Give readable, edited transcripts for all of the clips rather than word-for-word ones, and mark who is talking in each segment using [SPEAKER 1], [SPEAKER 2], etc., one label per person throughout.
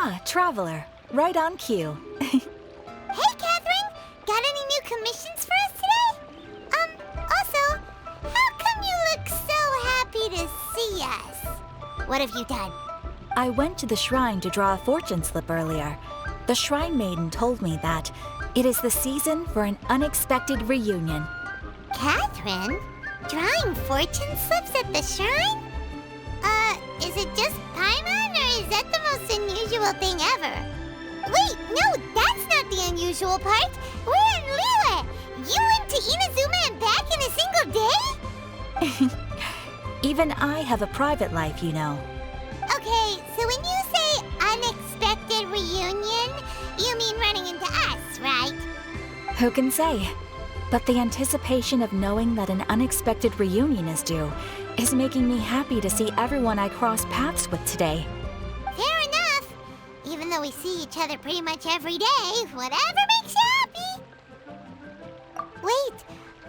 [SPEAKER 1] Ah, Traveler. Right on cue.
[SPEAKER 2] Hey, Catherine! Got any new commissions for us today? Also, how come you look so happy to see us? What have you done?
[SPEAKER 1] I went to the shrine to draw a fortune slip earlier. The shrine maiden told me that it is the season for an unexpected reunion.
[SPEAKER 2] Catherine? Drawing fortune slips at the shrine? Is it just Paimon, or is that the most unusual thing ever? Wait, no, that's not the unusual part. We're in Liyue. You went to Inazuma and back in a single day?
[SPEAKER 1] Even I have a private life, you know.
[SPEAKER 2] Okay, so when you say unexpected reunion, you mean running into us, right?
[SPEAKER 1] Who can say? But the anticipation of knowing that an unexpected reunion is due is making me happy to see everyone I cross paths with today.
[SPEAKER 2] Fair enough. Even though we see each other pretty much every day, whatever makes you happy. Wait,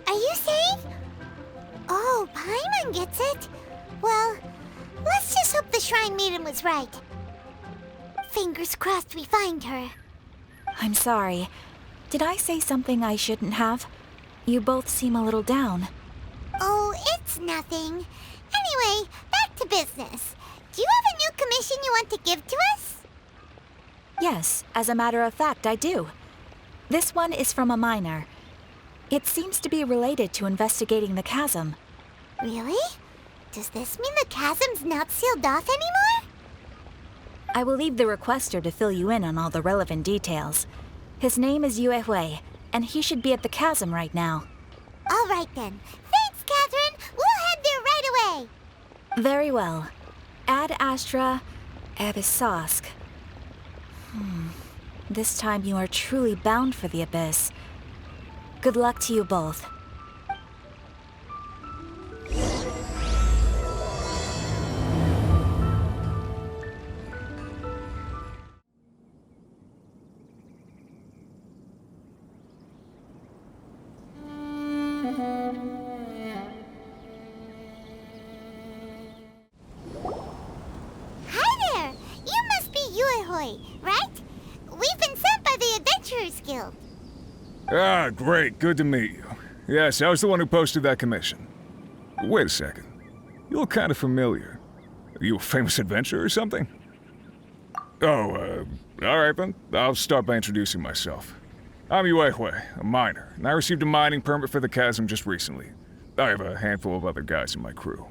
[SPEAKER 2] are you saying? Oh, Paimon gets it. Well, let's just hope the Shrine Maiden was right. Fingers crossed we find her.
[SPEAKER 1] I'm sorry. Did I say something I shouldn't have? You both seem a little down.
[SPEAKER 2] Oh, it's nothing. Anyway, back to business. Do you have a new commission you want to give to us?
[SPEAKER 1] Yes, as a matter of fact, I do. This one is from a miner. It seems to be related to investigating the chasm.
[SPEAKER 2] Really? Does this mean the chasm's not sealed off anymore?
[SPEAKER 1] I will leave the requester to fill you in on all the relevant details. His name is Yue Hui, and he should be at the chasm right now.
[SPEAKER 2] All right then. Thanks, Catherine. We'll head there right away.
[SPEAKER 1] Very well. Ad Astra Abyssosque. This time you are truly bound for the abyss. Good luck to you both.
[SPEAKER 3] Ah, great. Good to meet you. Yes, I was the one who posted that commission. Wait a second. You look kind of familiar. Are you a famous adventurer or something? Oh, alright then. I'll start by introducing myself. I'm Yue Hui, a miner, and I received a mining permit for the chasm just recently. I have a handful of other guys in my crew.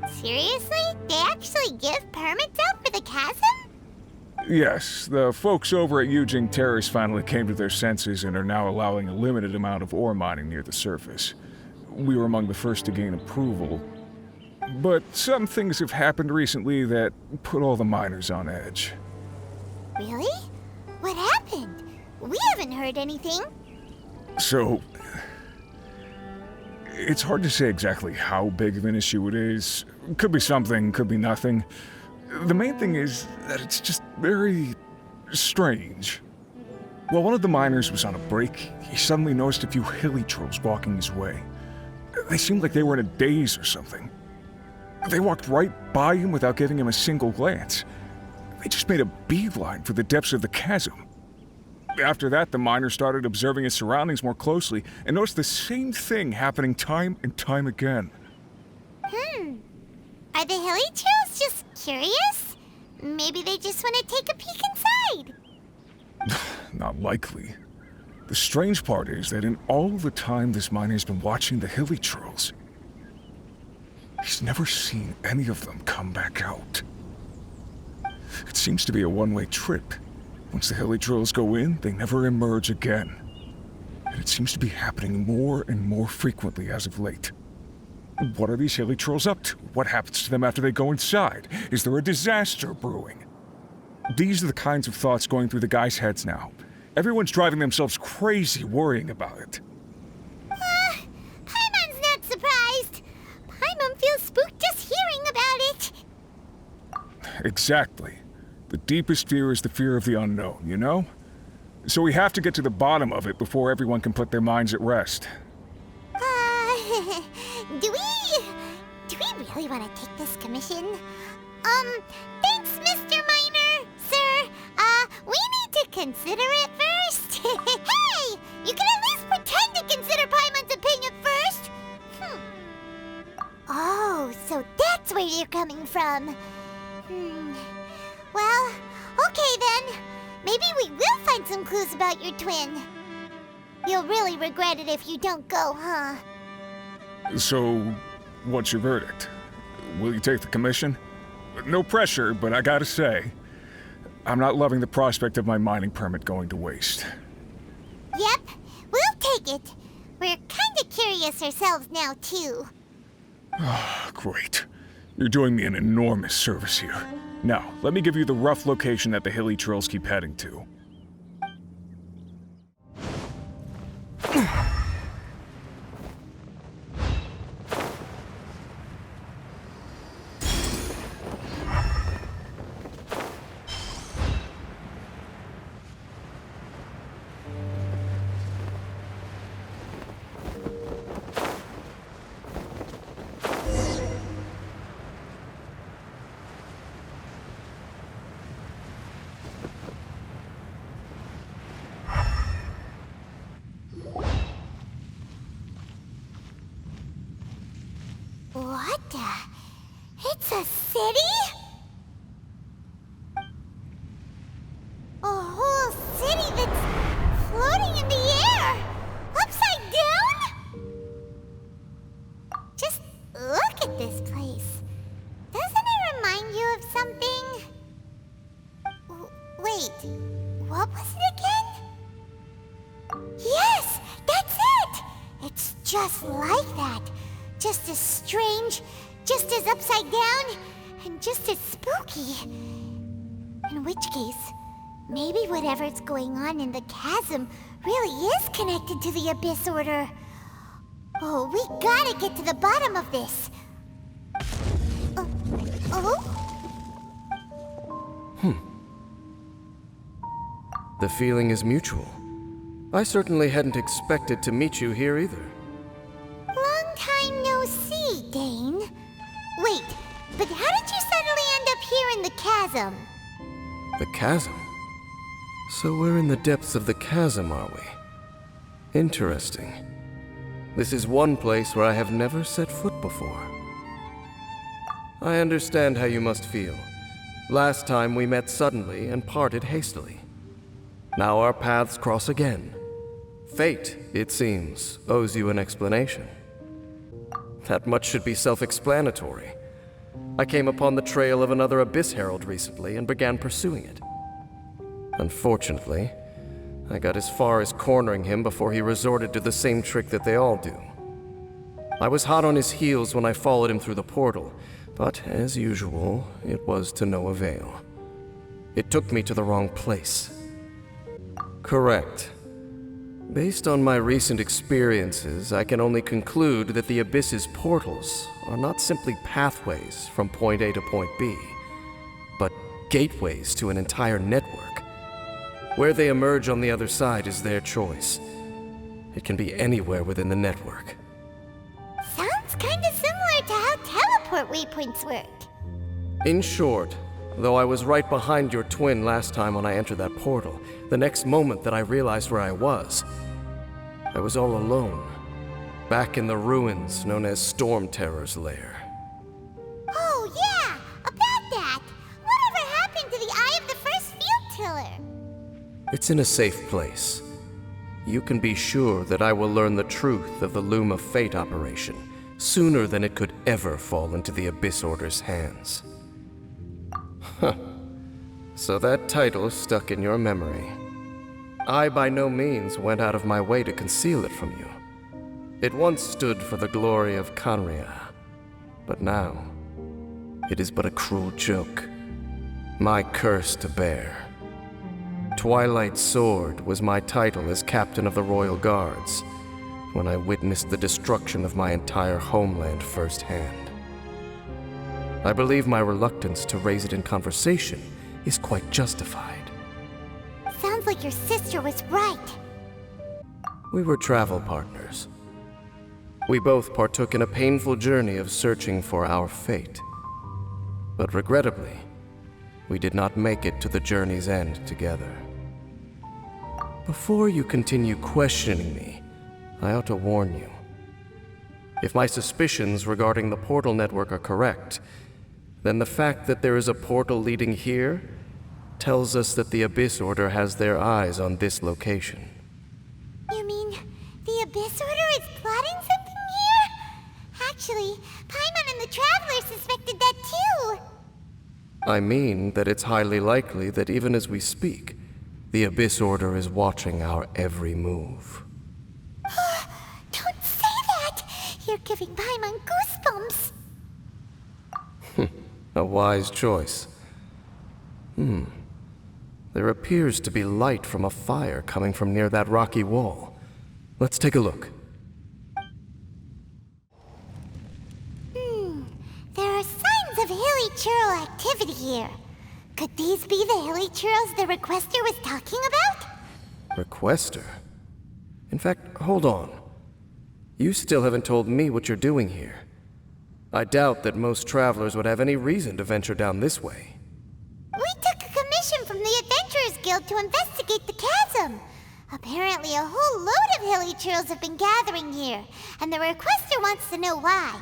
[SPEAKER 2] Seriously? They actually give permits out for the chasm?
[SPEAKER 3] Yes, the folks over at Yujing Terrace finally came to their senses and are now allowing a limited amount of ore mining near the surface. We were among the first to gain approval. But some things have happened recently that put all the miners on edge.
[SPEAKER 2] Really? What happened? We haven't heard anything.
[SPEAKER 3] So, it's hard to say exactly how big of an issue it is. Could be something, could be nothing. The main thing is that it's just very strange. While one of the miners was on a break, he suddenly noticed a few hilly trolls walking his way. They seemed like they were in a daze or something. They walked right by him without giving him a single glance. They just made a beeline for the depths of the chasm. After that, the miner started observing his surroundings more closely and noticed the same thing happening time and time again.
[SPEAKER 2] Are the hilly trolls just curious? Maybe they just want to take a peek inside.
[SPEAKER 3] Not likely. The strange part is that in all the time this miner's been watching the hilly trolls, he's never seen any of them come back out. It seems to be a one-way trip. Once the hilly trolls go in, they never emerge again. And it seems to be happening more and more frequently as of late. What are these hilly trolls up to? What happens to them after they go inside? Is there a disaster brewing? These are the kinds of thoughts going through the guys' heads now. Everyone's driving themselves crazy worrying about it.
[SPEAKER 2] Paimon's not surprised. Paimon feels spooked just hearing about it.
[SPEAKER 3] Exactly. The deepest fear is the fear of the unknown, you know? So we have to get to the bottom of it before everyone can put their minds at rest.
[SPEAKER 2] Do we really want to take this commission? Thanks, Mr. Miner, sir. consider it first? Hey! You can at least pretend to consider Paimon's opinion first! Oh, so that's where you're coming from. Well, okay then. Maybe we will find some clues about your twin. You'll really regret it if you don't go, huh?
[SPEAKER 3] So, what's your verdict? Will you take the commission? No pressure, but I gotta say, I'm not loving the prospect of my mining permit going to waste.
[SPEAKER 2] Yep, we'll take it. We're kinda curious ourselves now, too.
[SPEAKER 3] Great. You're doing me an enormous service here. Now, let me give you the rough location that the hilly trails keep heading to.
[SPEAKER 2] What the? It's a city? A whole city that's floating in the air! Upside down? Just look at this place. Doesn't it remind you of something? Wait, what was it again? Yes, that's it! It's just like that. Just as strange, just as upside down, and just as spooky. In which case, maybe whatever's going on in the chasm really is connected to the Abyss Order. Oh, we gotta get to the bottom of this.
[SPEAKER 4] The feeling is mutual. I certainly hadn't expected to meet you here either.
[SPEAKER 2] Long time no see, Dane. Wait, but how did you suddenly end up here in the chasm?
[SPEAKER 4] The chasm? So we're in the depths of the chasm, are we? Interesting. This is one place where I have never set foot before. I understand how you must feel. Last time we met suddenly and parted hastily. Now our paths cross again. Fate, it seems, owes you an explanation. That much should be self-explanatory. I came upon the trail of another Abyss Herald recently and began pursuing it. Unfortunately, I got as far as cornering him before he resorted to the same trick that they all do. I was hot on his heels when I followed him through the portal, but as usual, it was to no avail. It took me to the wrong place. Correct. Based on my recent experiences, I can only conclude that the Abyss's portals are not simply pathways from point A to point B, but gateways to an entire network. Where they emerge on the other side is their choice. It can be anywhere within the network.
[SPEAKER 2] Sounds kinda similar to how teleport waypoints work.
[SPEAKER 4] In short, though I was right behind your twin last time when I entered that portal, the next moment that I realized where I was all alone, back in the ruins known as Storm Terror's lair.
[SPEAKER 2] Oh yeah, about that. Whatever happened to the Eye of the First Field Tiller?
[SPEAKER 4] It's in a safe place. You can be sure that I will learn the truth of the Loom of Fate operation sooner than it could ever fall into the Abyss Order's hands. Huh. So that title stuck in your memory. I by no means went out of my way to conceal it from you. It once stood for the glory of Canria, but now it is but a cruel joke. My curse to bear. Twilight Sword was my title as captain of the Royal Guards when I witnessed the destruction of my entire homeland firsthand. I believe my reluctance to raise it in conversation is quite justified.
[SPEAKER 2] Sounds like your sister was right.
[SPEAKER 4] We were travel partners. We both partook in a painful journey of searching for our fate. But regrettably, we did not make it to the journey's end together. Before you continue questioning me, I ought to warn you. If my suspicions regarding the portal network are correct, then the fact that there is a portal leading here tells us that the Abyss Order has their eyes on this location.
[SPEAKER 2] You mean the Abyss Order is plotting something here? Actually, Paimon and the Traveler suspected that too.
[SPEAKER 4] I mean that it's highly likely that even as we speak, the Abyss Order is watching our every move.
[SPEAKER 2] Don't say that! You're giving Paimon goosebumps.
[SPEAKER 4] A wise choice. There appears to be light from a fire coming from near that rocky wall. Let's take a look.
[SPEAKER 2] There are signs of hilly churl activity here. Could these be the hilly churls the Requester was talking about?
[SPEAKER 4] Requester? In fact, hold on. You still haven't told me what you're doing here. I doubt that most travelers would have any reason to venture down this way.
[SPEAKER 2] We took a commission from the Adventurers Guild to investigate the chasm. Apparently a whole load of hilly churls have been gathering here, and the Requester wants to know why.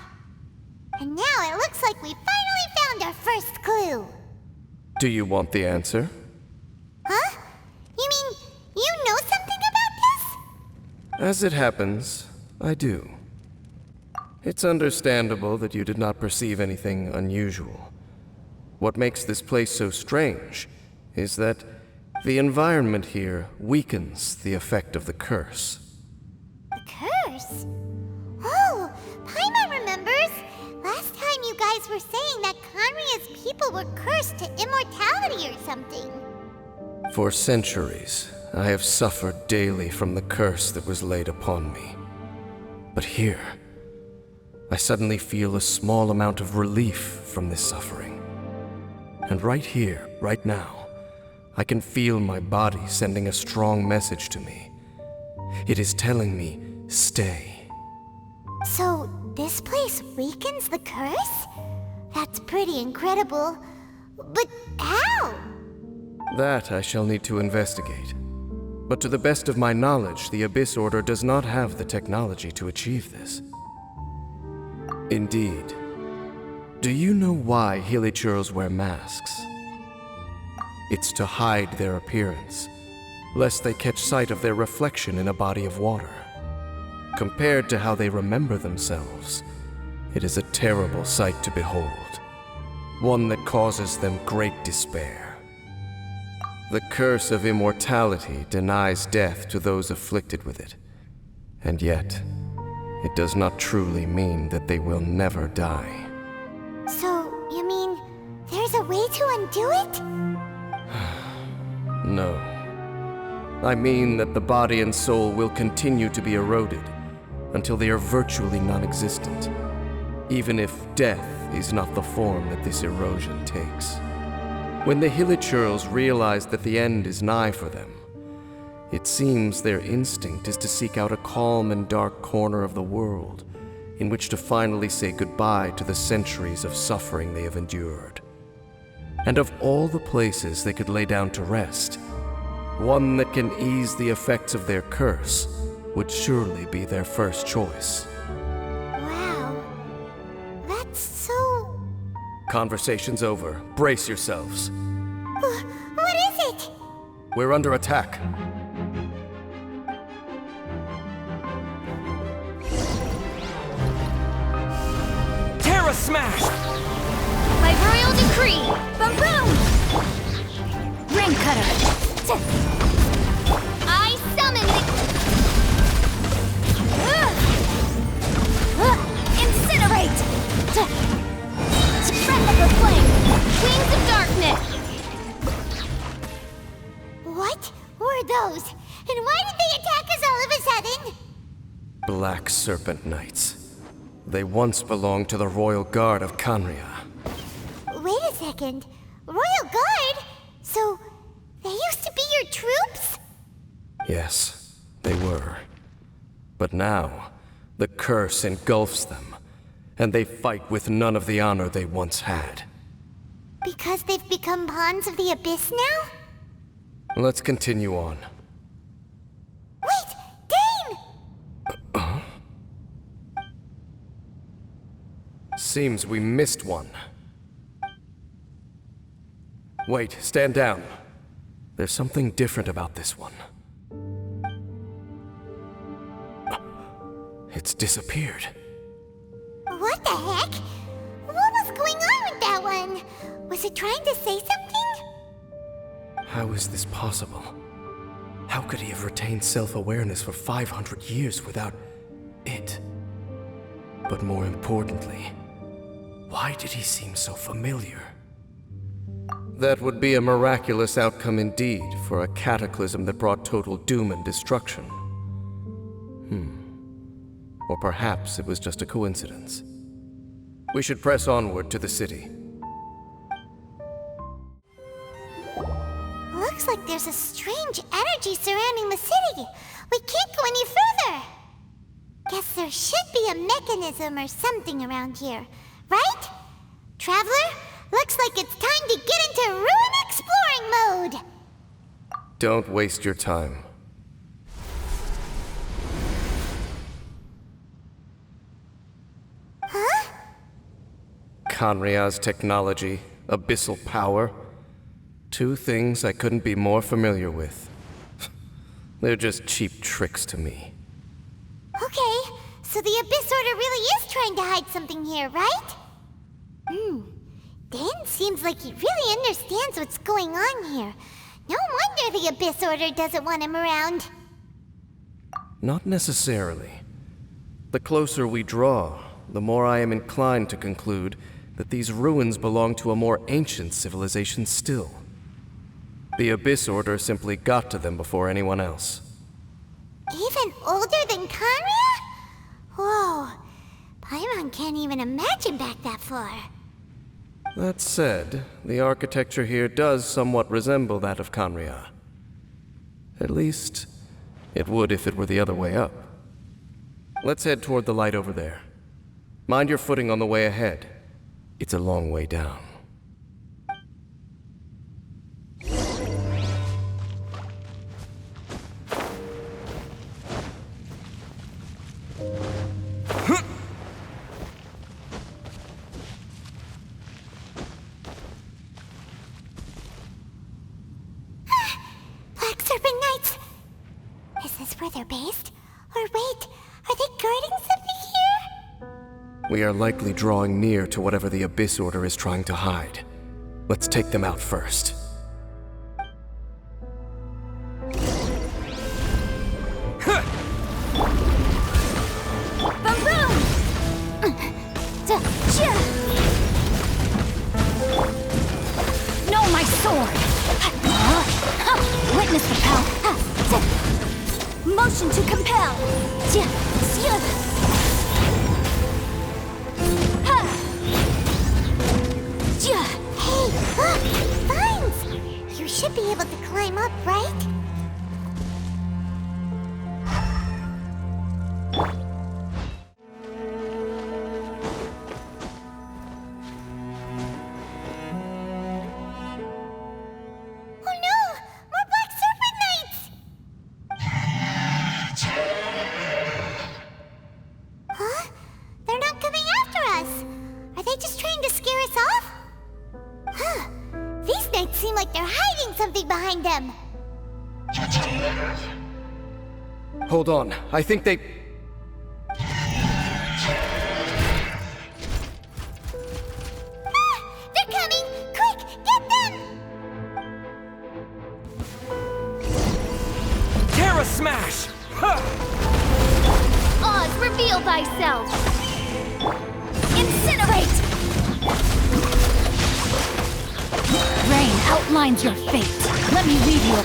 [SPEAKER 2] And now it looks like we finally found our first clue.
[SPEAKER 4] Do you want the answer?
[SPEAKER 2] Huh? You mean you know something about this?
[SPEAKER 4] As it happens, I do. It's understandable that you did not perceive anything unusual. What makes this place so strange is that the environment here weakens the effect of the curse.
[SPEAKER 2] The curse? Oh, Paimon remembers. Last time you guys were saying that Conria's people were cursed to immortality or something.
[SPEAKER 4] For centuries, I have suffered daily from the curse that was laid upon me. But here, I suddenly feel a small amount of relief from this suffering. And right here, right now, I can feel my body sending a strong message to me. It is telling me, stay.
[SPEAKER 2] So, this place weakens the curse? That's pretty incredible. But how?
[SPEAKER 4] That I shall need to investigate. But to the best of my knowledge, the Abyss Order does not have the technology to achieve this. Indeed. Do you know why Hilichurls wear masks? It's to hide their appearance, lest they catch sight of their reflection in a body of water. Compared to how they remember themselves, it is a terrible sight to behold, one that causes them great despair. The curse of immortality denies death to those afflicted with it, and yet, it does not truly mean that they will never die.
[SPEAKER 2] So, you mean there's a way to undo it?
[SPEAKER 4] No. I mean that the body and soul will continue to be eroded until they are virtually non-existent, even if death is not the form that this erosion takes. When the Hilichurls realize that the end is nigh for them, it seems their instinct is to seek out a calm and dark corner of the world in which to finally say goodbye to the centuries of suffering they have endured. And of all the places they could lay down to rest, one that can ease the effects of their curse would surely be their first choice.
[SPEAKER 2] Wow. That's so...
[SPEAKER 4] Conversation's over. Brace yourselves.
[SPEAKER 2] What is it?
[SPEAKER 4] We're under attack.
[SPEAKER 5] Terra Smash!
[SPEAKER 1] By royal decree! Boom boom! Ring cutter! I summon the... Incinerate! Breath of the flame! Wings of darkness!
[SPEAKER 2] What were those? And why did they attack us all of a sudden?
[SPEAKER 4] Black Serpent Knights. They once belonged to the Royal Guard of Conria.
[SPEAKER 2] Wait a second. Royal Guard? So, they used to be your troops?
[SPEAKER 4] Yes, they were. But now, the curse engulfs them, and they fight with none of the honor they once had.
[SPEAKER 2] Because they've become pawns of the Abyss now?
[SPEAKER 4] Let's continue on. Seems we missed one. Wait, stand down. There's something different about this one. It's disappeared.
[SPEAKER 2] What the heck? What was going on with that one? Was it trying to say something?
[SPEAKER 4] How is this possible? How could he have retained self-awareness for 500 years without it? But more importantly, why did he seem so familiar? That would be a miraculous outcome indeed for a cataclysm that brought total doom and destruction. Or perhaps it was just a coincidence. We should press onward to the city.
[SPEAKER 2] Looks like there's a strange energy surrounding the city. We can't go any further. Guess there should be a mechanism or something around here, right? Traveler, looks like it's time to get into ruin exploring mode.
[SPEAKER 4] Don't waste your time.
[SPEAKER 2] Huh?
[SPEAKER 4] Kanria's technology, abyssal power. Two things I couldn't be more familiar with. They're just cheap tricks to me.
[SPEAKER 2] Okay, so the Abyss Order really is trying to hide something here, right? Dan seems like he really understands what's going on here. No wonder the Abyss Order doesn't want him around.
[SPEAKER 4] Not necessarily. The closer we draw, the more I am inclined to conclude that these ruins belong to a more ancient civilization still. The Abyss Order simply got to them before anyone else.
[SPEAKER 2] Even older than Kanria? Whoa, Paimon can't even imagine back that far.
[SPEAKER 4] That said, the architecture here does somewhat resemble that of Kanria. At least, it would if it were the other way up. Let's head toward the light over there. Mind your footing on the way ahead. It's a long way down.
[SPEAKER 2] Black Serpent Knights! Is this where they're based? Or wait, are they guarding something here?
[SPEAKER 4] We are likely drawing near to whatever the Abyss Order is trying to hide. Let's take them out first.
[SPEAKER 2] Boom boom!
[SPEAKER 1] No, my sword! Witness the power! Motion to compel!
[SPEAKER 2] Hey, look! Vines! You should be able to climb up, right? Oh no! More Black Serpent Knights! Huh? They're not coming after us! Are they just trying to scare us off? Huh. These knights seem like they're hiding something behind them.
[SPEAKER 4] Hold on, I think they...
[SPEAKER 2] Ah! They're coming! Quick, get them!
[SPEAKER 5] Terra Smash! Ha!
[SPEAKER 1] Oz, reveal thyself! Incinerate! Rain outlines your fate. Let me read you.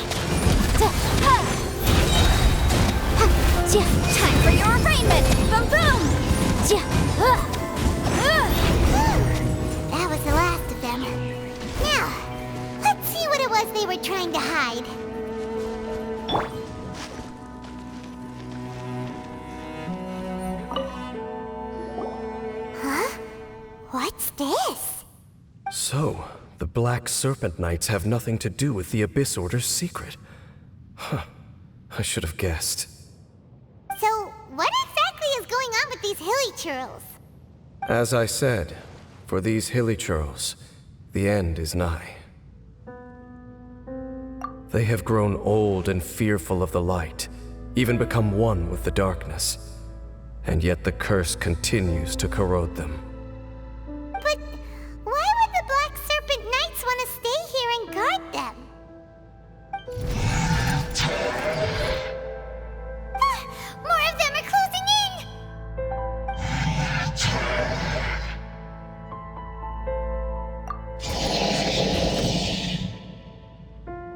[SPEAKER 1] Time for your arraignment! Boom boom!
[SPEAKER 2] That was the last of them. Now, let's see what it was they were trying to hide. Huh? What's this?
[SPEAKER 4] So, the Black Serpent Knights have nothing to do with the Abyss Order's secret. Huh. I should have guessed.
[SPEAKER 2] So, what exactly is going on with these hilly churls?
[SPEAKER 4] As I said, for these hilly churls, the end is nigh. They have grown old and fearful of the light, even become one with the darkness. And yet the curse continues to corrode them.
[SPEAKER 2] But why would the Black Serpent Knights want to stay here and guard them? More of them are closing in!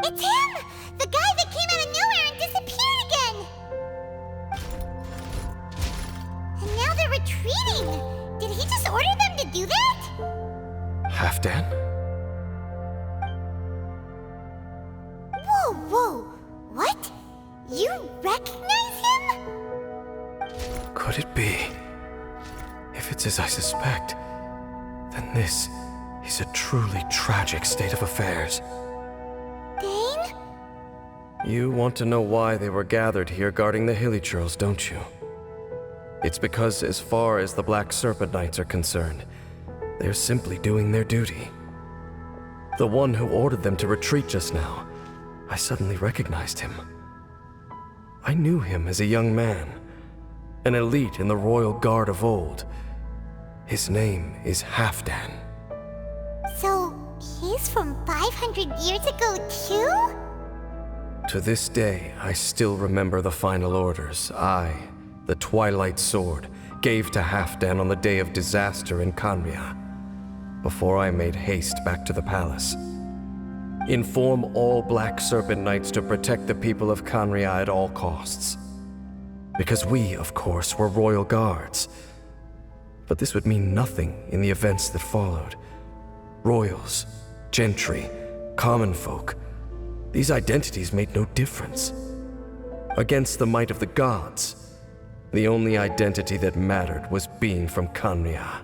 [SPEAKER 2] It's him! The guy that came out of nowhere and disappeared again! And now they're retreating! Did he just order them to do that?
[SPEAKER 4] Halfdan?
[SPEAKER 2] Whoa! What? You recognize him?
[SPEAKER 4] Could it be? If it's as I suspect, then this is a truly tragic state of affairs.
[SPEAKER 2] Dane?
[SPEAKER 4] You want to know why they were gathered here guarding the hilly churls, don't you? It's because as far as the Black Serpent Knights are concerned, they're simply doing their duty. The one who ordered them to retreat just now, I suddenly recognized him. I knew him as a young man, an elite in the royal guard of old. His name is Halfdan.
[SPEAKER 2] So, he's from 500 years ago too?
[SPEAKER 4] To this day, I still remember the final orders I, the Twilight Sword, gave to Halfdan on the day of disaster in Khaenri'ah, before I made haste back to the palace. Inform all Black Serpent Knights to protect the people of Khaenri'ah at all costs. Because we, of course, were royal guards. But this would mean nothing in the events that followed. Royals, gentry, common folk, these identities made no difference. Against the might of the gods, the only identity that mattered was being from Khaenri'ah.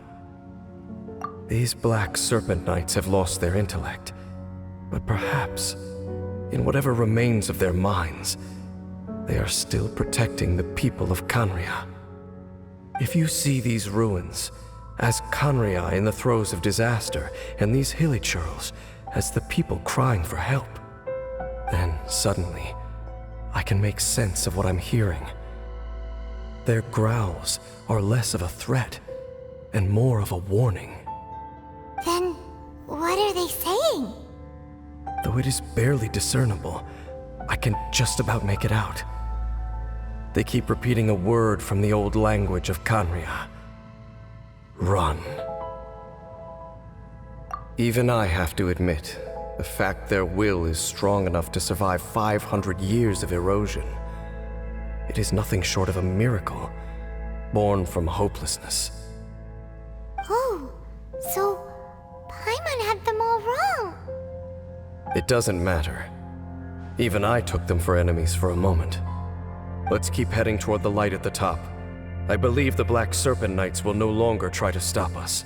[SPEAKER 4] These Black Serpent Knights have lost their intellect, but perhaps, in whatever remains of their minds, they are still protecting the people of Khaenri'ah. If you see these ruins as Khaenri'ah in the throes of disaster, and these hilly churls as the people crying for help, then suddenly I can make sense of what I'm hearing. Their growls are less of a threat and more of a warning.
[SPEAKER 2] Then, what are they saying?
[SPEAKER 4] Though it is barely discernible, I can just about make it out. They keep repeating a word from the old language of Khaenri'ah. Run. Even I have to admit, the fact their will is strong enough to survive 500 years of erosion. It is nothing short of a miracle, born from hopelessness.
[SPEAKER 2] Oh, so Paimon had them all wrong.
[SPEAKER 4] It doesn't matter. Even I took them for enemies for a moment. Let's keep heading toward the light at the top. I believe the Black Serpent Knights will no longer try to stop us.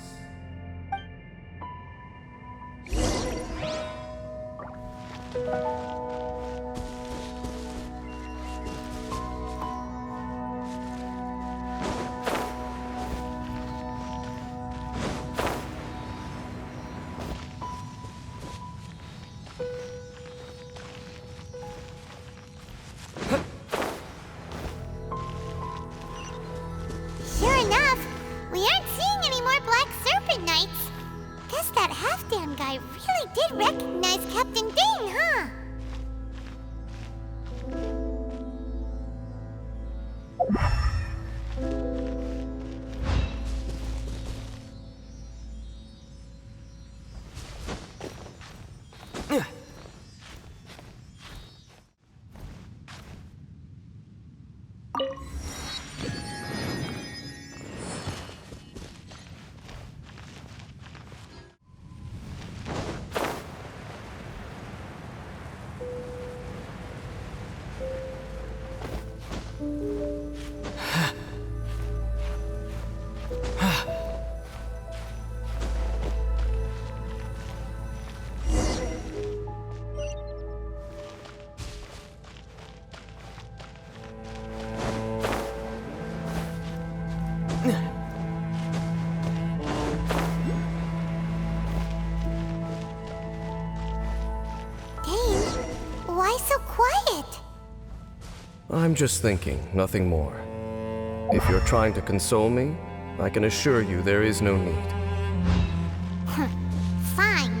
[SPEAKER 2] Sure enough, we aren't seeing any more Black Serpent Knights. Guess that Halfdan guy really did recognize Captain Dane, huh? Why so quiet?
[SPEAKER 4] I'm just thinking, nothing more. If you're trying to console me, I can assure you there is no need.
[SPEAKER 2] Fine.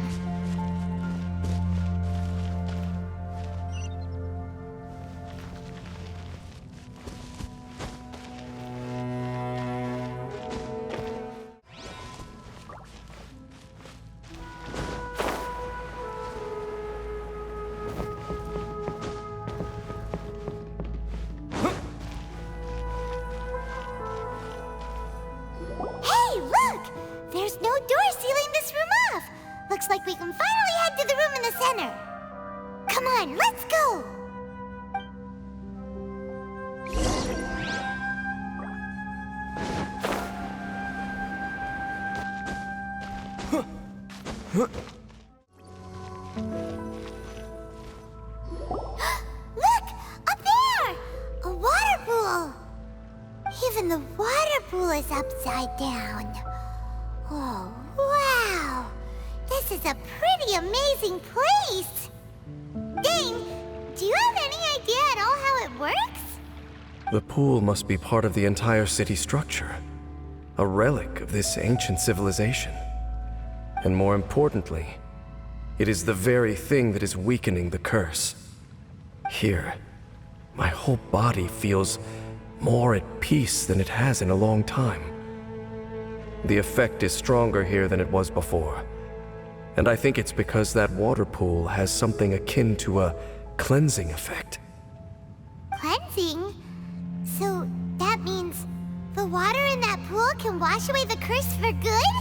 [SPEAKER 2] Hey, look! There's no door sealing this room off. Looks like we can finally head to the room in the center. Come on, let's go! Look! Up there! A water pool! Even the water pool is upside down. Oh, wow! This is a pretty amazing place! Dane, do you have any idea at all how it works?
[SPEAKER 4] The pool must be part of the entire city structure, a relic of this ancient civilization. And more importantly, it is the very thing that is weakening the curse. Here, my whole body feels more at peace than it has in a long time. The effect is stronger here than it was before, and I think it's because that water pool has something akin to a cleansing effect.
[SPEAKER 2] Cleansing? So that means the water in that pool can wash away the curse for good?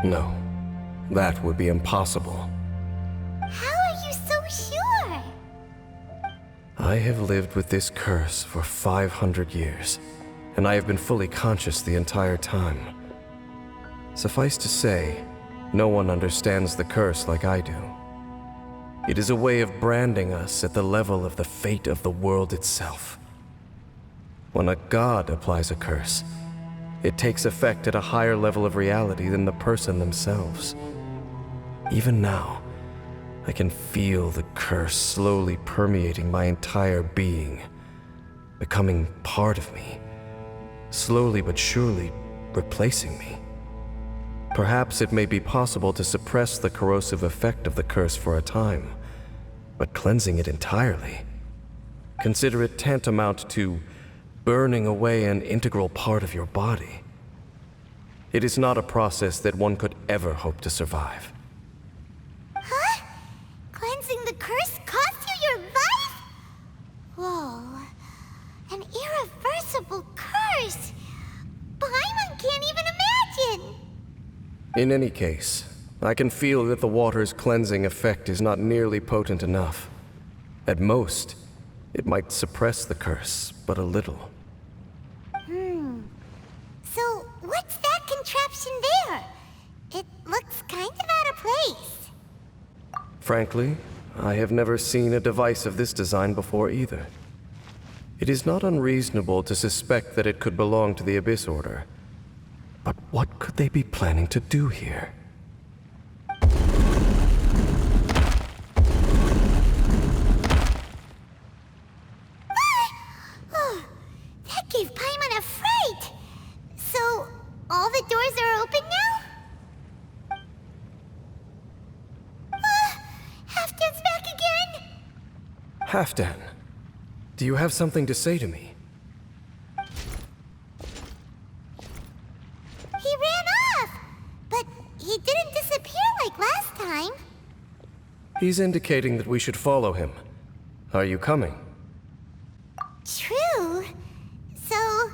[SPEAKER 4] No, that would be impossible.
[SPEAKER 2] How are you so sure?
[SPEAKER 4] I have lived with this curse for 500 years, and I have been fully conscious the entire time. Suffice to say, no one understands the curse like I do. It is a way of branding us at the level of the fate of the world itself. When a god applies a curse, it takes effect at a higher level of reality than the person themselves. Even now, I can feel the curse slowly permeating my entire being, becoming part of me, slowly but surely replacing me. Perhaps it may be possible to suppress the corrosive effect of the curse for a time, but cleansing it entirely, consider it tantamount to burning away an integral part of your body. It is not a process that one could ever hope to survive.
[SPEAKER 2] Huh? Cleansing the curse cost you your life? Whoa. An irreversible curse! Paimon can't even imagine!
[SPEAKER 4] In any case, I can feel that the water's cleansing effect is not nearly potent enough. At most, it might suppress the curse, but a little.
[SPEAKER 2] So, what's that contraption there? It looks kind of out of place.
[SPEAKER 4] Frankly, I have never seen a device of this design before either. It is not unreasonable to suspect that it could belong to the Abyss Order. But what could they be planning to do here?
[SPEAKER 2] Oh, that gave Paimon a fright! So, all the doors are open now? Halfdan's back again!
[SPEAKER 4] Halfdan, do you have something to say to me?
[SPEAKER 2] He ran off! But he didn't disappear like last time.
[SPEAKER 4] He's indicating that we should follow him. Are you coming?
[SPEAKER 2] True. So,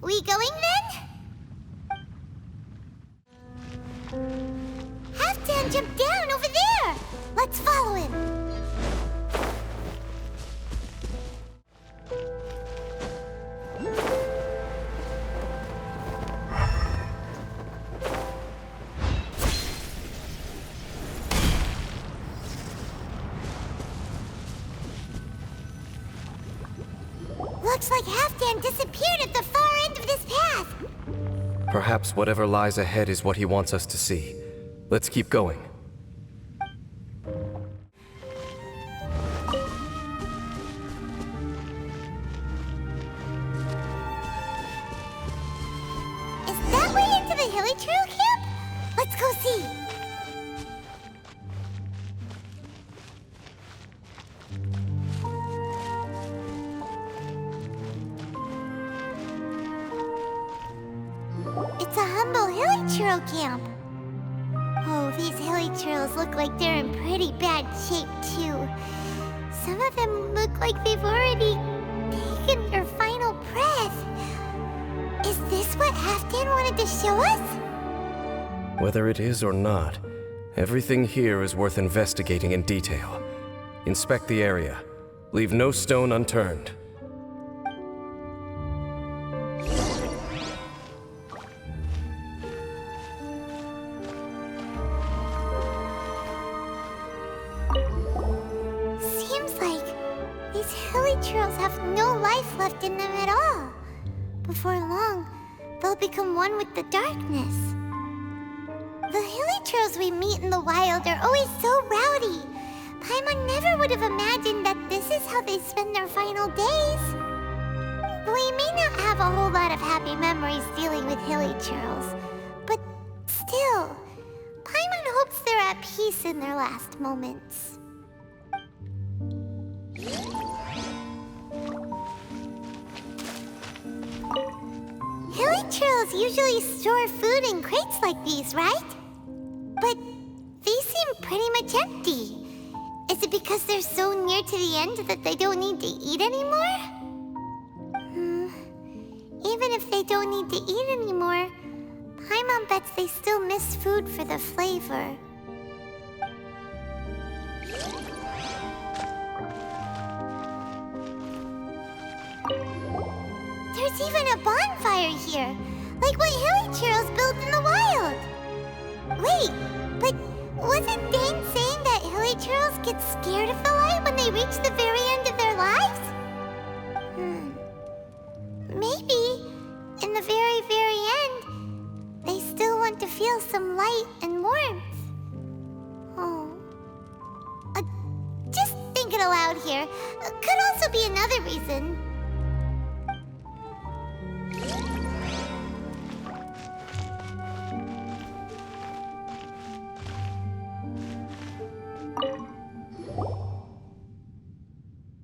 [SPEAKER 2] we going then? Halfdan jumped down over there! Let's follow him! Looks like Halfdan disappeared at the far end of this path.
[SPEAKER 4] Perhaps whatever lies ahead is what he wants us to see. Let's keep going.
[SPEAKER 2] Hilly Trail camp? Let's go see. It's a humble Hilly Trail camp. Oh, these hilly trails look like they're in pretty bad shape, too. Some of them look like they've already taken their final breath. Is this what Halfdan wanted to show us?
[SPEAKER 4] Whether it is or not, everything here is worth investigating in detail. Inspect the area. Leave no stone unturned.
[SPEAKER 2] Seems like these hilly trails have no life left in them at all. Before long, they'll become one with the darkness. The hilly trails we meet in the wild are always so rowdy. Paimon never would have imagined that this is how they spend their final days. We may not have a whole lot of happy memories dealing with hilly trails, but still, Paimon hopes they're at peace in their last moments. Hilly trails usually store food in crates like these, right? But these seem pretty much empty. Is it because they're so near to the end that they don't need to eat anymore? Even if they don't need to eat anymore, Paimon bets they still miss food for the flavor. There's even a bonfire here, like what hilly trails build in the wild. Wait, but wasn't Dane saying that hilly trails get scared of the light when they reach the very end of their lives? Maybe, in the very, very end, they still want to feel some light and warmth. Oh. Just thinking aloud here. Could also be another reason.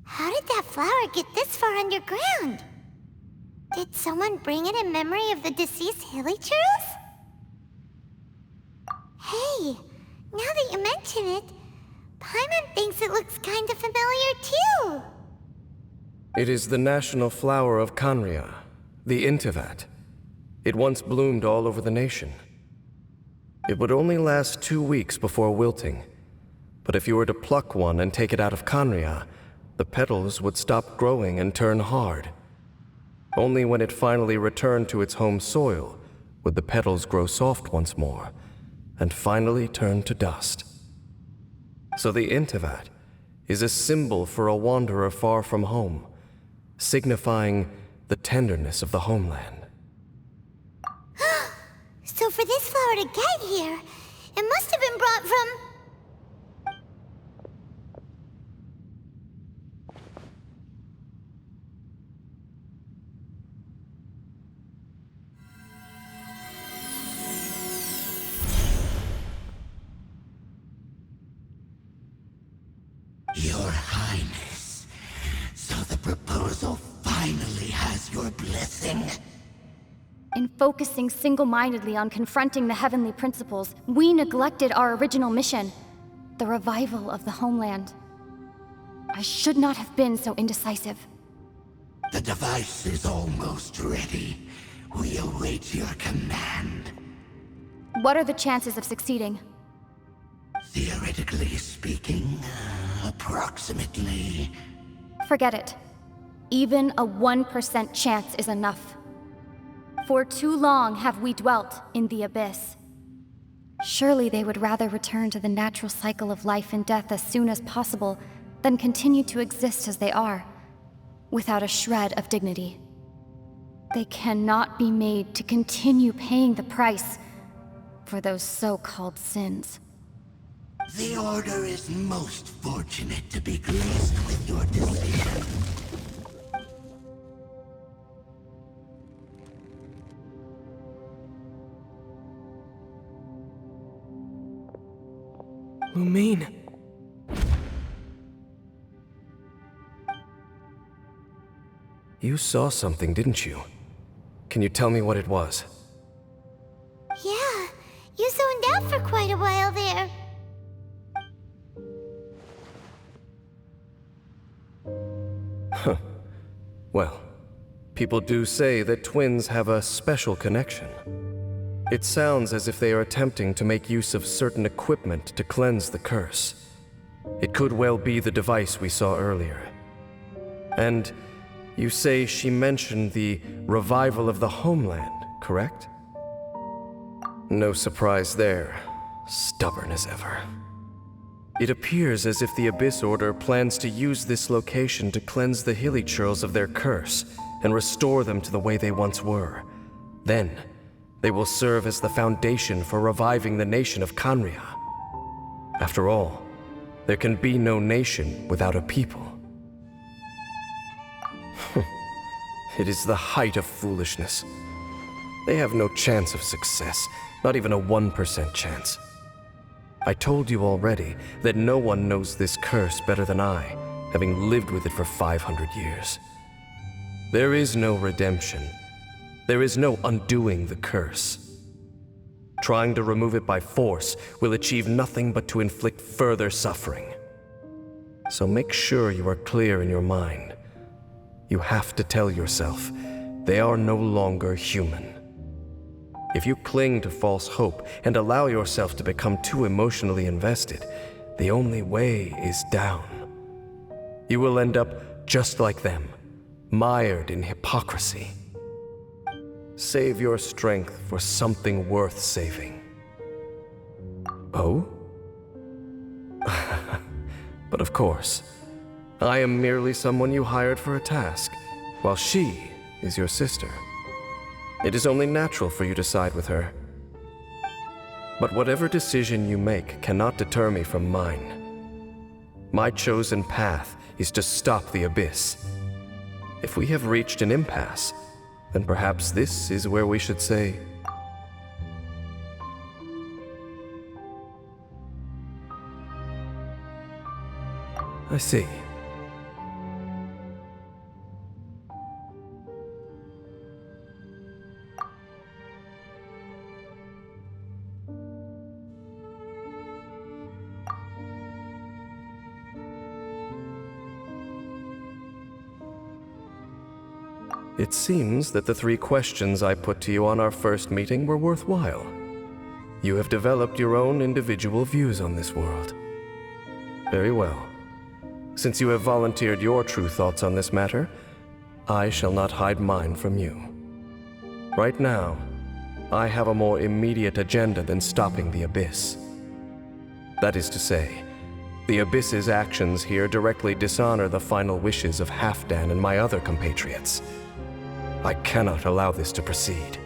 [SPEAKER 2] How did that flower get this far underground? Did someone bring it in memory of the deceased hilly trails? Hey, now that you mention it, Paimon thinks it looks kind of familiar too.
[SPEAKER 4] It is the national flower of Khaenri'ah, the Inteyvat. It once bloomed all over the nation. It would only last 2 weeks before wilting, but if you were to pluck one and take it out of Khaenri'ah, the petals would stop growing and turn hard. Only when it finally returned to its home soil would the petals grow soft once more, and finally turn to dust. So the Inteyvat is a symbol for a wanderer far from home, signifying the tenderness of the homeland.
[SPEAKER 2] So for this flower to get here, it must have been brought from...
[SPEAKER 6] Your Highness, so the proposal finally has your blessing?
[SPEAKER 7] In focusing single-mindedly on confronting the heavenly principles, we neglected our original mission, the revival of the homeland. I should not have been so indecisive.
[SPEAKER 6] The device is almost ready. We await your command.
[SPEAKER 7] What are the chances of succeeding?
[SPEAKER 6] Theoretically speaking, approximately.
[SPEAKER 7] Forget it. Even a 1% chance is enough. For too long have we dwelt in the abyss. Surely they would rather return to the natural cycle of life and death as soon as possible than continue to exist as they are, without a shred of dignity. They cannot be made to continue paying the price for those so-called sins.
[SPEAKER 6] The Order is most fortunate to be graced with your decision.
[SPEAKER 5] Lumine.
[SPEAKER 4] You saw something, didn't you? Can you tell me what it was?
[SPEAKER 2] Yeah, you zoned out for quite a while there.
[SPEAKER 4] Well, people do say that twins have a special connection. It sounds as if they are attempting to make use of certain equipment to cleanse the curse. It could well be the device we saw earlier. And you say she mentioned the revival of the homeland, correct? No surprise there. Stubborn as ever. It appears as if the Abyss Order plans to use this location to cleanse the hilly churls of their curse and restore them to the way they once were. Then, they will serve as the foundation for reviving the nation of Khaenri'ah. After all, there can be no nation without a people. It is the height of foolishness. They have no chance of success, not even a 1% chance. I told you already that no one knows this curse better than I, having lived with it for 500 years. There is no redemption. There is no undoing the curse. Trying to remove it by force will achieve nothing but to inflict further suffering. So make sure you are clear in your mind. You have to tell yourself, they are no longer human. If you cling to false hope and allow yourself to become too emotionally invested, the only way is down. You will end up just like them, mired in hypocrisy. Save your strength for something worth saving. Oh? But of course, I am merely someone you hired for a task, while she is your sister. It is only natural for you to side with her. But whatever decision you make cannot deter me from mine. My chosen path is to stop the Abyss. If we have reached an impasse, then perhaps this is where we should say, I see. It seems that the 3 questions I put to you on our first meeting were worthwhile. You have developed your own individual views on this world. Very well. Since you have volunteered your true thoughts on this matter, I shall not hide mine from you. Right now, I have a more immediate agenda than stopping the Abyss. That is to say, the Abyss's actions here directly dishonor the final wishes of Halfdan and my other compatriots. I cannot allow this to proceed.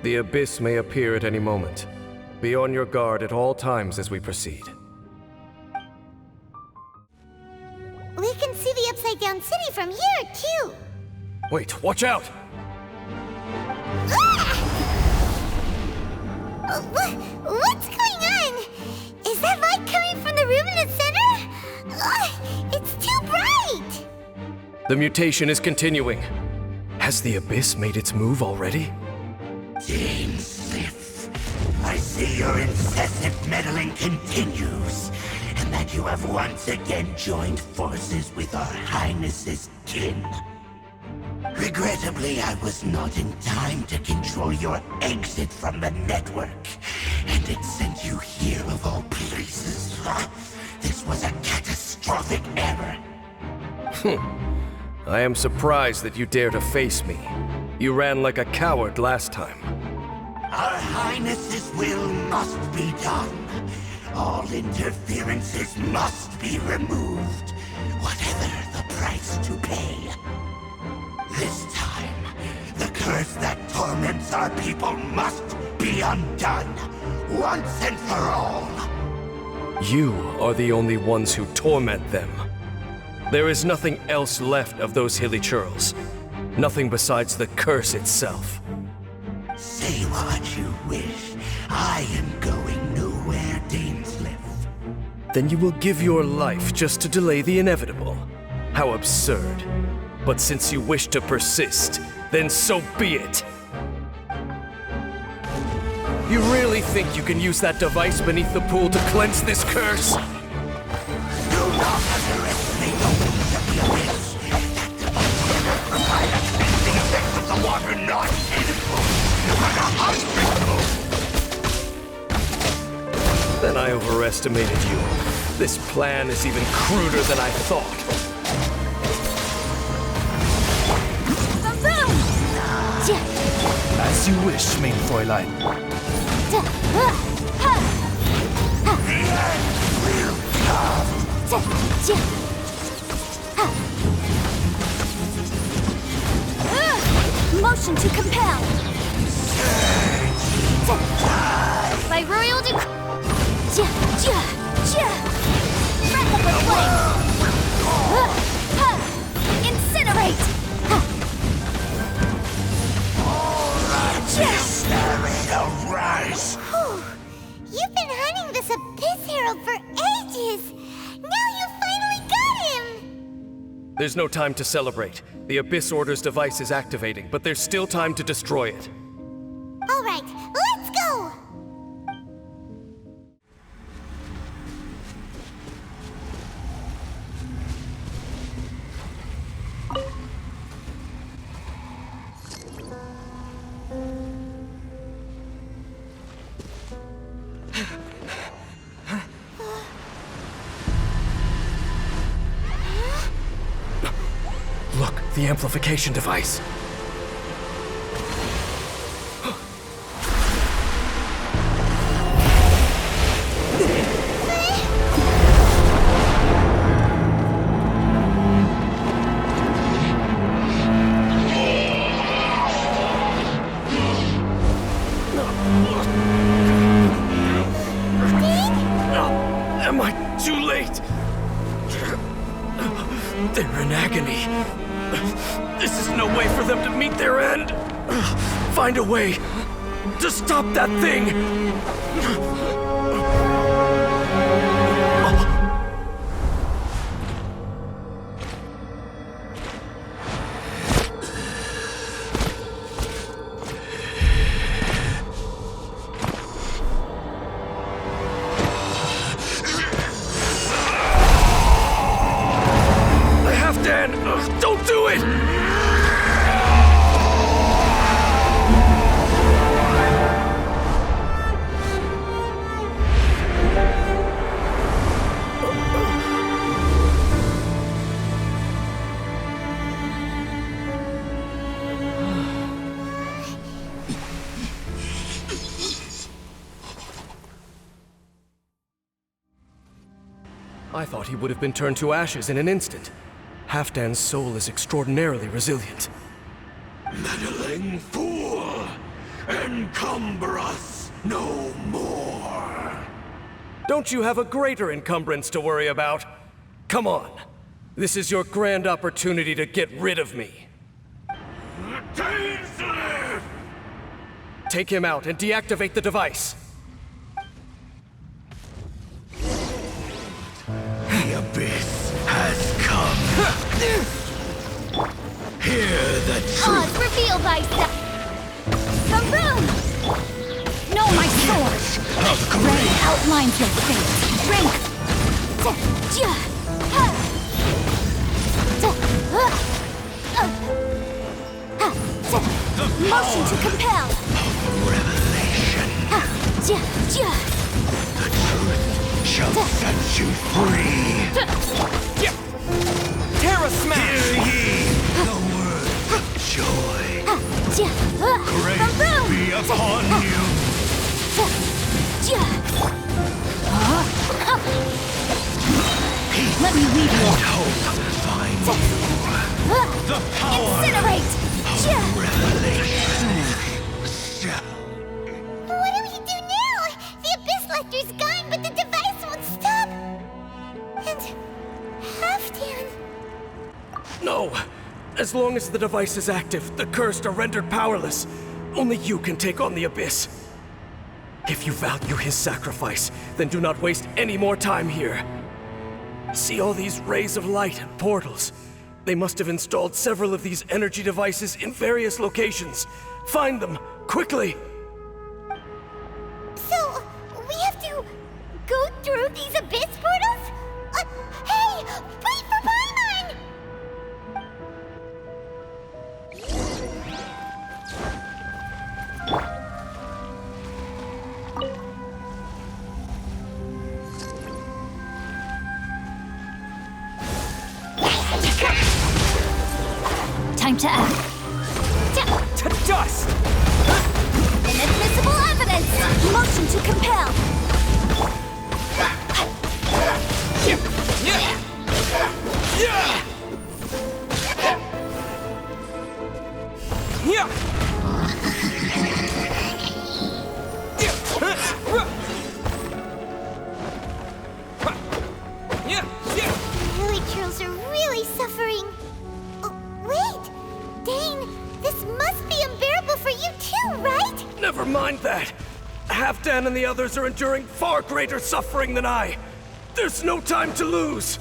[SPEAKER 4] The Abyss may appear at any moment. Be on your guard at all times as we proceed.
[SPEAKER 2] We can see the Upside Down City from here, too.
[SPEAKER 4] Wait, watch out!
[SPEAKER 2] What's going on? Is that light coming from the room in the center? It's too bright!
[SPEAKER 4] The mutation is continuing. Has the Abyss made its move already?
[SPEAKER 6] Dainsleif, I see your incessant meddling continues, and that you have once again joined forces with our Highness's kin. Regrettably, I was not in time to control your exit from the network, and it sent you here of all places. This was a catastrophic error.
[SPEAKER 4] I am surprised that you dare to face me. You ran like a coward last time.
[SPEAKER 6] Our Highness's will must be done. All interferences must be removed, whatever the price to pay. This time, the curse that torments our people must be undone, once and for all.
[SPEAKER 4] You are the only ones who torment them. There is nothing else left of those hilly churls. Nothing besides the curse itself.
[SPEAKER 6] Say what you wish. I am going
[SPEAKER 4] Then you will give your life just to delay the inevitable. How absurd. But since you wish to persist, then so be it. You really think you can use that device beneath the pool to cleanse this curse?
[SPEAKER 6] Do not underestimate the winds of the abyss. That device will provide a cleansing effect of the water not tenable, but unbreakable.
[SPEAKER 4] Then I overestimated you. This plan is even cruder than I thought.
[SPEAKER 5] As you wish, main Fräulein.
[SPEAKER 7] Motion to compel. By royal decree. Breath of the flame. Incinerate.
[SPEAKER 6] Arise!
[SPEAKER 2] You've been hunting this Abyss Herald for ages! Now you finally got him!
[SPEAKER 4] There's no time to celebrate. The Abyss Order's device is activating, but there's still time to destroy it.
[SPEAKER 2] Alright, let's go!
[SPEAKER 4] Look, the amplification device. Am I too late? They're in agony. This is no way for them to meet their end. Find a way to stop that thing. Don't do it! I thought he would have been turned to ashes in an instant. Halfdan's soul is extraordinarily resilient.
[SPEAKER 6] Meddling fool! Encumber us no more!
[SPEAKER 4] Don't you have a greater encumbrance to worry about? Come on. This is your grand opportunity to get rid of me.
[SPEAKER 6] Dainsleif!
[SPEAKER 4] Take him out and deactivate the device.
[SPEAKER 6] The abyss has come. Hear the truth.
[SPEAKER 7] Oz, reveal thyself. Kaboom! Know my sword. Ray outlines your fate. Drink. Motion to compel.
[SPEAKER 6] Revelation. The truth shall set you free.
[SPEAKER 5] Terra Smash!
[SPEAKER 6] Hear ye the word of joy. Grace be upon you.
[SPEAKER 7] Let me lead you.
[SPEAKER 6] Hope find you. The power
[SPEAKER 7] Incinerate!
[SPEAKER 6] of revelation.
[SPEAKER 2] What do we do now? The Abyss Lecter's gone, but the device won't stop! And... Halfdan...
[SPEAKER 4] No! As long as the device is active, the cursed are rendered powerless. Only you can take on the Abyss. If you value his sacrifice, then do not waste any more time here. See all these rays of light and portals? They must have installed several of these energy devices in various locations. Find them, quickly!
[SPEAKER 2] So, we have to go through these abyss portals? Hey! Wait for Paimon!
[SPEAKER 1] Time to act.
[SPEAKER 5] To dust!
[SPEAKER 2] Inadmissible evidence! Motion to compel! The Hilichurls are really suffering. Oh, wait! Dane, this must be unbearable for you too, right?
[SPEAKER 4] Never mind that. Halfdan and the others are enduring far greater suffering than I. There's no time to lose.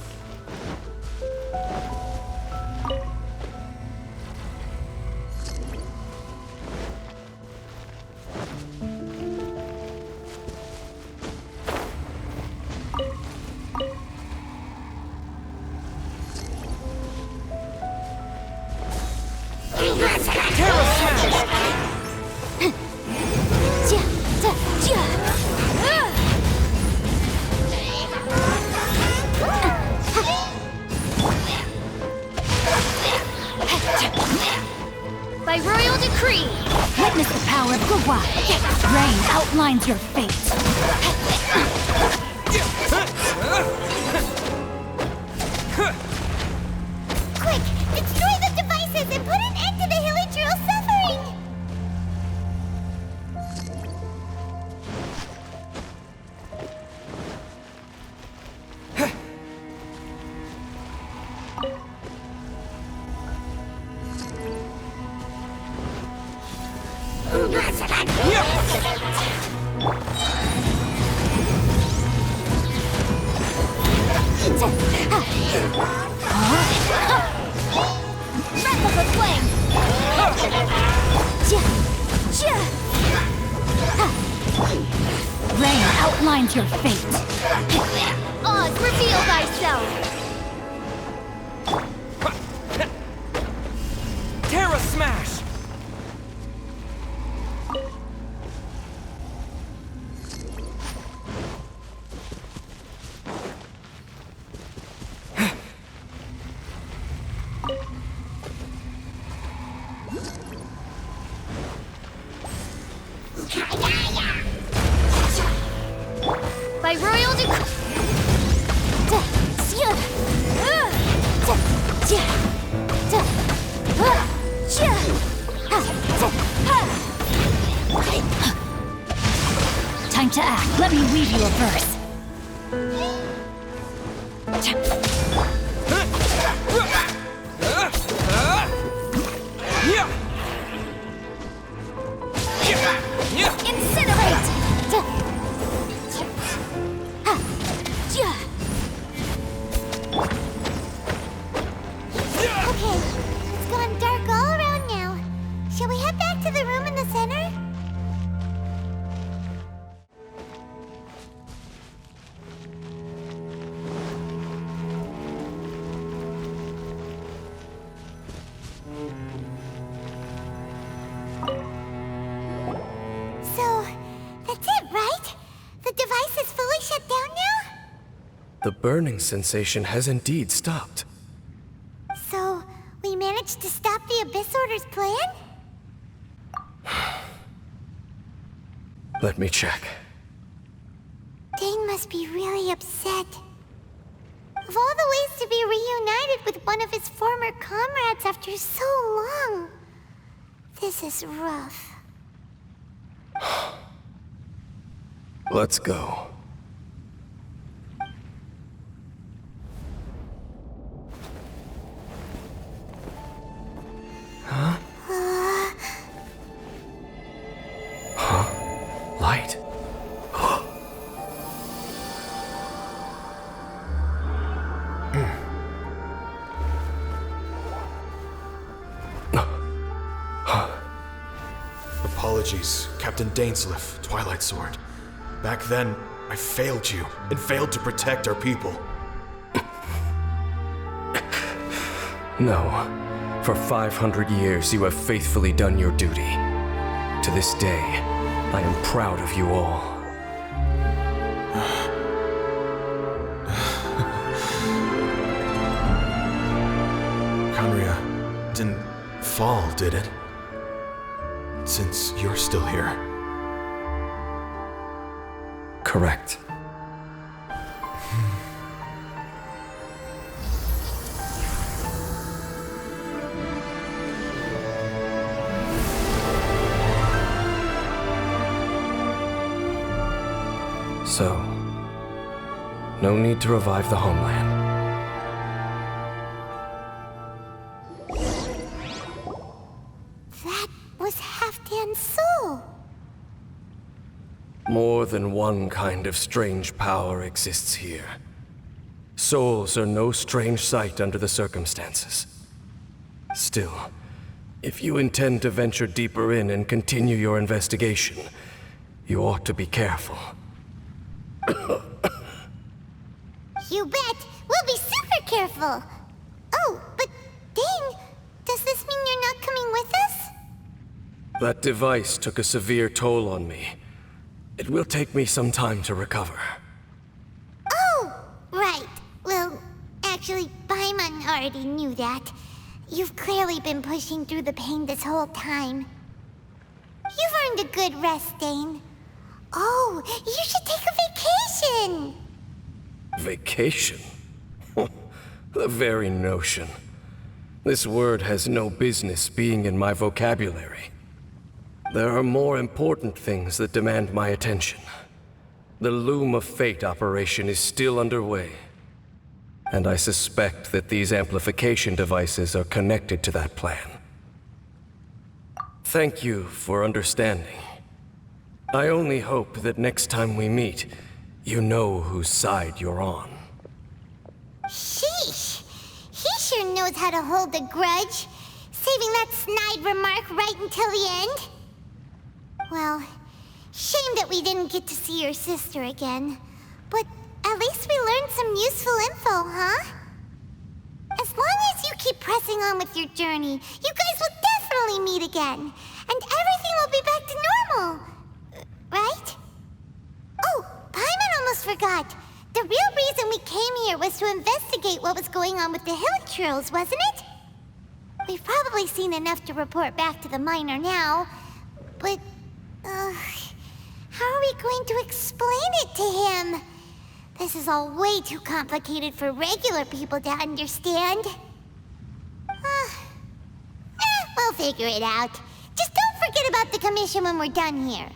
[SPEAKER 7] By royal decree,
[SPEAKER 1] Witness the power of Gwa. Rain outlines your fate.
[SPEAKER 2] Quick, destroy the devices and put an end to the Hilichurl suffering!
[SPEAKER 7] breath of the flame!
[SPEAKER 1] Rain outlines your fate.
[SPEAKER 7] Oz, reveal thyself!
[SPEAKER 5] Terra Smash!
[SPEAKER 7] By royal decree...
[SPEAKER 1] Time to act. Let me weave you a verse.
[SPEAKER 2] Okay, it's gone dark all around now. Shall we head back to the room in the center? So, that's it, right? The device is fully shut down now?
[SPEAKER 4] The burning sensation has indeed stopped.
[SPEAKER 2] So, we managed to stop the Abyss Order's plan?
[SPEAKER 4] Let me check.
[SPEAKER 2] Dane must be really upset. Of all the ways to be reunited with one of his former comrades after so long, this is rough.
[SPEAKER 4] Let's go. Light.
[SPEAKER 8] apologies, Captain Dainsleif, Twilight Sword. Back then, I failed you, and failed to protect our people.
[SPEAKER 4] No. For 500 years, you have faithfully done your duty. To this day, I am proud of you all.
[SPEAKER 8] Conria didn't fall, did it? Since you're still here.
[SPEAKER 4] Correct. So, no need to revive the homeland.
[SPEAKER 2] That was Halfdan's soul.
[SPEAKER 4] More than one kind of strange power exists here. Souls are no strange sight under the circumstances. Still, if you intend to venture deeper in and continue your investigation, you ought to be careful.
[SPEAKER 2] You bet! We'll be super careful! Oh, but Dane, does this mean you're not coming with us?
[SPEAKER 4] That device took a severe toll on me. It will take me some time to recover.
[SPEAKER 2] Oh, right. Well, actually, Paimon already knew that. You've clearly been pushing through the pain this whole time. You've earned a good rest, Dane. Oh, you should take a vacation!
[SPEAKER 4] Vacation? The very notion. This word has no business being in my vocabulary. There are more important things that demand my attention. The Loom of Fate operation is still underway, and I suspect that these amplification devices are connected to that plan. Thank you for understanding. I only hope that next time we meet, you know whose side you're on.
[SPEAKER 2] Sheesh! He sure knows how to hold a grudge, saving that snide remark right until the end. Well, shame that we didn't get to see your sister again. But at least we learned some useful info, huh? As long as you keep pressing on with your journey, you guys will definitely meet again. And everything will be back to normal. Right? Oh, Paimon almost forgot. The real reason we came here was to investigate what was going on with the Hilichurls, wasn't it? We've probably seen enough to report back to the miner now, but, how are we going to explain it to him? This is all way too complicated for regular people to understand. We'll figure it out. Just don't forget about the commission when we're done here.